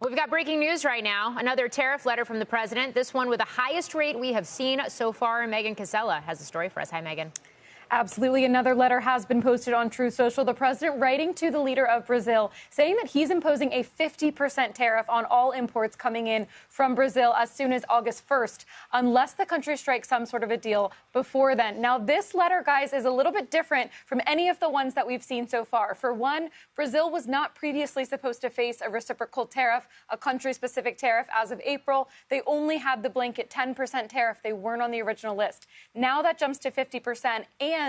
We've got breaking news right now. Another tariff letter from the president. This one with the highest rate we have seen so far. Megan Cassella has a story for us. Hi, Megan. Absolutely. Another letter has been posted on Truth Social. The president writing to the leader of Brazil, saying that he's imposing a 50% tariff on all imports coming in from Brazil as soon as August 1st, unless the country strikes some sort of a deal before then. Now, this letter, guys, is a little bit different from any of the ones that we've seen so far. For one, Brazil was not previously supposed to face a reciprocal tariff, a country-specific tariff, as of April. They only had the blanket 10% tariff. They weren't on the original list. Now that jumps to 50%. And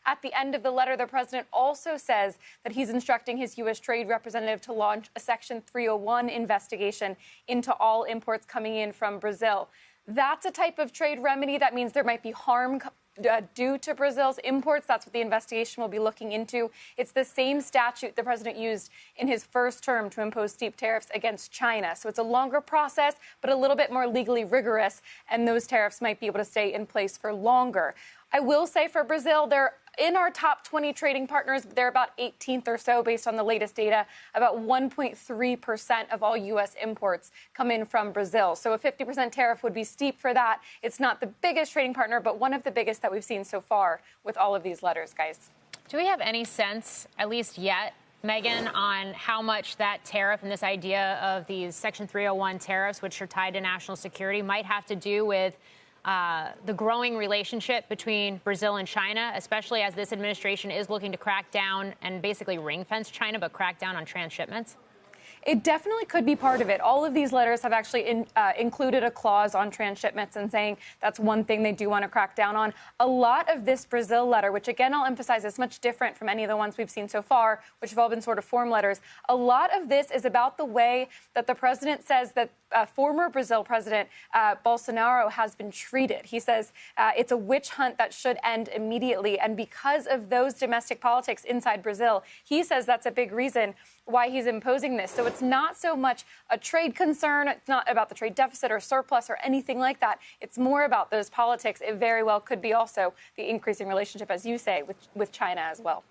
at the end of the letter, the president also says that he's instructing his U.S. trade representative to launch a Section 301 investigation into all imports coming in from Brazil. That's a type of trade remedy. That means there might be harm due to Brazil's imports. That's what the investigation will be looking into. It's the same statute the president used in his first term to impose steep tariffs against China. So it's a longer process, but a little bit more legally rigorous, and those tariffs might be able to stay in place for longer. I will say for Brazil, they're in our top 20 trading partners, they're about 18th or so based on the latest data. About 1.3% of all U.S. imports come in from Brazil. So a 50% tariff would be steep for that. It's not the biggest trading partner, but one of the biggest that we've seen so far with all of these letters, guys. Do we have any sense, at least yet, Megan, on how much that tariff and this idea of these Section 301 tariffs, which are tied to national security, might have to do with the growing relationship between Brazil and China, especially as this administration is looking to crack down and basically ring-fence China, but crack down on transshipments? It definitely could be part of it. All of these letters have actually included a clause on transshipments and saying that's one thing they do want to crack down on. A lot of this Brazil letter, which again I'll emphasize is much different from any of the ones we've seen so far, which have all been sort of form letters. A lot of this is about the way that the president says that former Brazil president Bolsonaro has been treated. He says it's a witch hunt that should end immediately. And because of those domestic politics inside Brazil, he says that's a big reason why he's imposing this. So it's not so much a trade concern. It's not about the trade deficit or surplus or anything like that. It's more about those politics. It very well could be also the increasing relationship, as you say, with China as well.